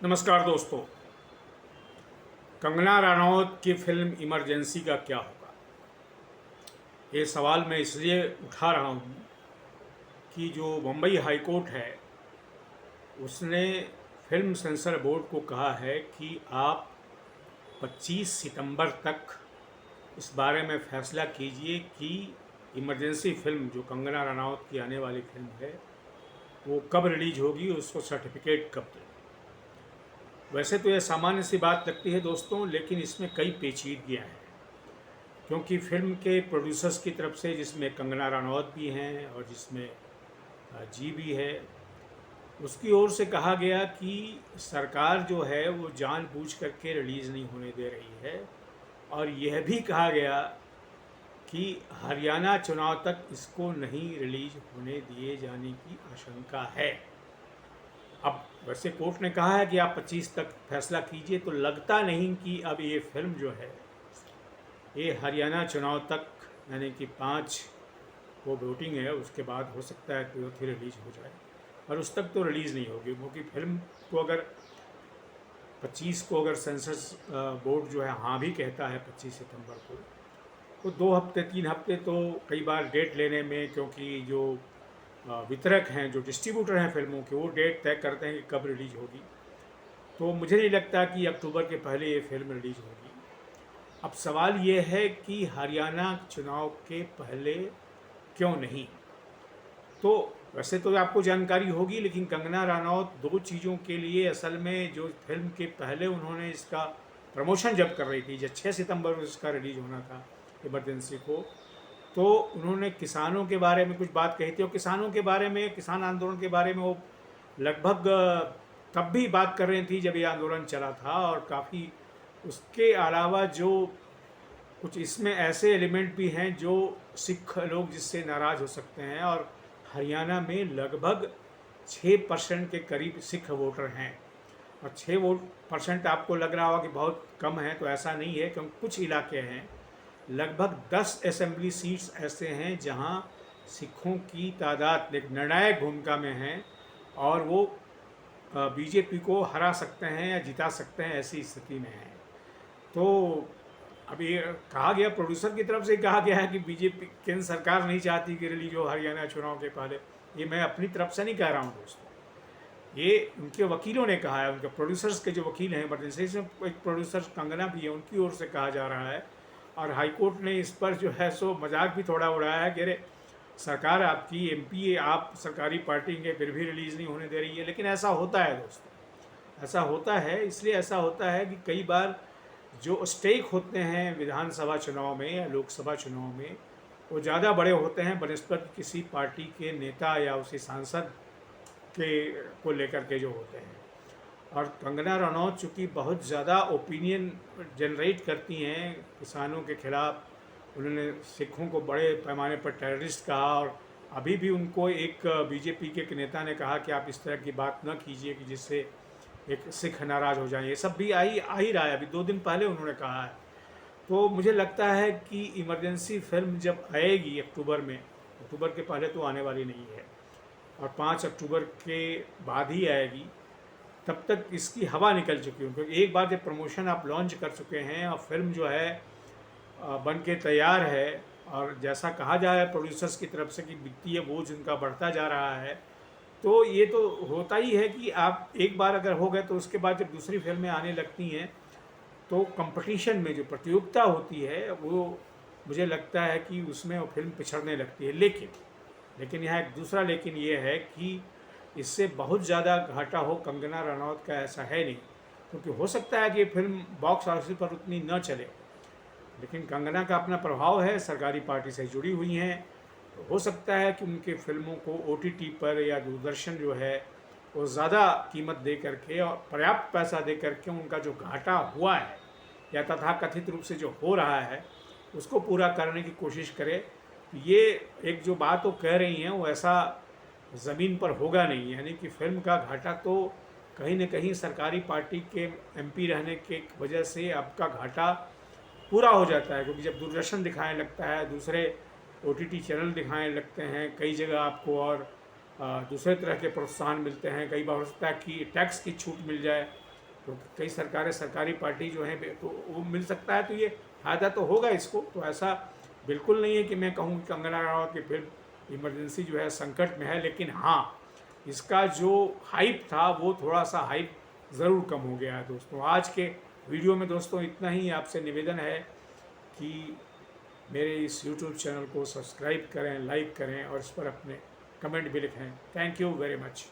नमस्कार दोस्तों। कंगना रनौत की फिल्म इमरजेंसी का क्या होगा, ये सवाल मैं इसलिए उठा रहा हूँ कि जो मुंबई हाई कोर्ट है उसने फिल्म सेंसर बोर्ड को कहा है कि आप 25 सितंबर तक इस बारे में फैसला कीजिए कि इमरजेंसी फिल्म जो कंगना रनौत की आने वाली फिल्म है वो कब रिलीज होगी, उसको सर्टिफिकेट कब दें। वैसे तो यह सामान्य सी बात लगती है दोस्तों, लेकिन इसमें कई पेचीदगियाँ हैं, क्योंकि फिल्म के प्रोड्यूसर्स की तरफ से, जिसमें कंगना रनौत भी हैं और जिसमें जी भी है, उसकी ओर से कहा गया कि सरकार जो है वो जानबूझ करके रिलीज़ नहीं होने दे रही है, और यह भी कहा गया कि हरियाणा चुनाव तक इसको नहीं रिलीज होने दिए जाने की आशंका है। अब वैसे कोर्ट ने कहा है कि आप 25 तक फैसला कीजिए, तो लगता नहीं कि अब ये फिल्म जो है ये हरियाणा चुनाव तक, यानी कि 5 को वोटिंग है उसके बाद हो सकता है कि वो फिर रिलीज़ हो जाए, और उस तक तो रिलीज़ नहीं होगी, क्योंकि फिल्म को अगर 25 को अगर सेंसस बोर्ड जो है हाँ भी कहता है 25 सितंबर को, तो 2 हफ्ते 3 हफ्ते तो कई बार डेट लेने में, क्योंकि जो वितरक हैं, जो डिस्ट्रीब्यूटर हैं फिल्मों के, वो डेट तय करते हैं कि कब रिलीज़ होगी। तो मुझे नहीं लगता कि अक्टूबर के पहले ये फिल्म रिलीज़ होगी। अब सवाल ये है कि हरियाणा चुनाव के पहले क्यों नहीं। तो वैसे तो आपको जानकारी होगी, लेकिन कंगना रनौत 2 चीज़ों के लिए असल में, जो फिल्म के पहले उन्होंने इसका प्रमोशन जब कर रही थी, जब 6 सितंबर को इसका रिलीज होना था इमरजेंसी को, तो उन्होंने किसानों के बारे में कुछ बात कही थी, और किसानों के बारे में, किसान आंदोलन के बारे में वो लगभग तब भी बात कर रही थी जब ये आंदोलन चला था, और काफ़ी उसके अलावा जो कुछ इसमें ऐसे एलिमेंट भी हैं जो सिख लोग जिससे नाराज़ हो सकते हैं, और हरियाणा में लगभग 6% के करीब सिख वोटर हैं, और 6% आपको लग रहा होगा कि बहुत कम है, तो ऐसा नहीं है, क्योंकि कुछ इलाके हैं, लगभग 10 असेंबली सीट्स ऐसे हैं जहां सिखों की तादाद एक निर्णायक भूमिका में है, और वो बीजेपी को हरा सकते हैं या जिता सकते हैं, ऐसी स्थिति में है। तो अब ये कहा गया, प्रोड्यूसर की तरफ से कहा गया है कि बीजेपी केंद्र सरकार नहीं चाहती कि रिलीज हो हरियाणा चुनाव के पहले। ये मैं अपनी तरफ से नहीं कह रहा हूँ दोस्तों, ये उनके वकीलों ने कहा है, उनके प्रोड्यूसर्स के जो वकील हैं, बट इसमें एक प्रोड्यूसर कंगना भी है, उनकी ओर से कहा जा रहा है। और हाईकोर्ट ने इस पर जो है सो मजाक भी थोड़ा उड़ाया है कि अरे सरकार आपकी, एमपी आप सरकारी पार्टी के, फिर भी रिलीज़ नहीं होने दे रही है। लेकिन ऐसा होता है दोस्तों, ऐसा होता है, इसलिए ऐसा होता है कि कई बार जो स्टेक होते हैं विधानसभा चुनाव में या लोकसभा चुनाव में, वो ज़्यादा बड़े होते हैं बनस्पत किसी पार्टी के नेता या उसी सांसद के को लेकर के जो होते हैं। और कंगना रनौत चूँकि बहुत ज़्यादा ओपिनियन जनरेट करती हैं किसानों के खिलाफ, उन्होंने सिखों को बड़े पैमाने पर टेररिस्ट कहा, और अभी भी उनको एक बीजेपी के एक नेता ने कहा कि आप इस तरह की बात न कीजिए कि जिससे एक सिख नाराज़ हो जाए। ये सब भी आ ही रहा है, अभी 2 दिन पहले उन्होंने कहा है। तो मुझे लगता है कि इमरजेंसी फिल्म जब आएगी अक्टूबर में, अक्टूबर के पहले तो आने वाली नहीं है, और 5 अक्टूबर के बाद ही आएगी, तब तक इसकी हवा निकल चुकी है, क्योंकि एक बार जब प्रमोशन आप लॉन्च कर चुके हैं और फिल्म जो है बन के तैयार है, और जैसा कहा जा रहा है प्रोड्यूसर्स की तरफ से कि वित्तीय बोझ उनका बढ़ता जा रहा है, तो ये तो होता ही है कि आप एक बार अगर हो गए तो उसके बाद जब दूसरी फिल्में आने लगती हैं, तो कंपटीशन में जो प्रतियोगिता होती है वो, मुझे लगता है कि उसमें वो फिल्म पिछड़ने लगती है। लेकिन यहाँ एक दूसरा लेकिन ये है कि इससे बहुत ज़्यादा घाटा हो कंगना रनौत का, ऐसा है नहीं, क्योंकि हो सकता है कि ये फिल्म बॉक्स ऑफिस पर उतनी न चले, लेकिन कंगना का अपना प्रभाव है, सरकारी पार्टी से जुड़ी हुई हैं, तो हो सकता है कि उनके फिल्मों को ओटीटी पर या दूरदर्शन जो है वो ज़्यादा कीमत दे करके और पर्याप्त पैसा दे करके उनका जो घाटा हुआ है या तथाकथित रूप से जो हो रहा है उसको पूरा करने की कोशिश करे। ये एक जो बात वो कह रही हैं वो ऐसा ज़मीन पर होगा नहीं, यानी कि फिल्म का घाटा तो कहीं न कहीं सरकारी पार्टी के एमपी रहने के वजह से आपका घाटा पूरा हो जाता है, क्योंकि जब दूरदर्शन दिखाने लगता है, दूसरे ओटीटी चैनल दिखाने लगते हैं, कई जगह आपको और दूसरे तरह के प्रोत्साहन मिलते हैं, कई बार हो सकता है कि टैक्स की छूट मिल जाए, तो कई सरकारी पार्टी जो है तो वो मिल सकता है, तो ये फ़ायदा तो होगा इसको। तो ऐसा बिल्कुल नहीं है कि मैं कहूँ कि कंगना रनावत की फिल्म इमरजेंसी जो है संकट में है, लेकिन हाँ, इसका जो हाइप था वो थोड़ा सा हाइप ज़रूर कम हो गया है दोस्तों। आज के वीडियो में दोस्तों इतना ही। आपसे निवेदन है कि मेरे इस यूट्यूब चैनल को सब्सक्राइब करें, लाइक करें और इस पर अपने कमेंट भी लिखें। Thank you very much.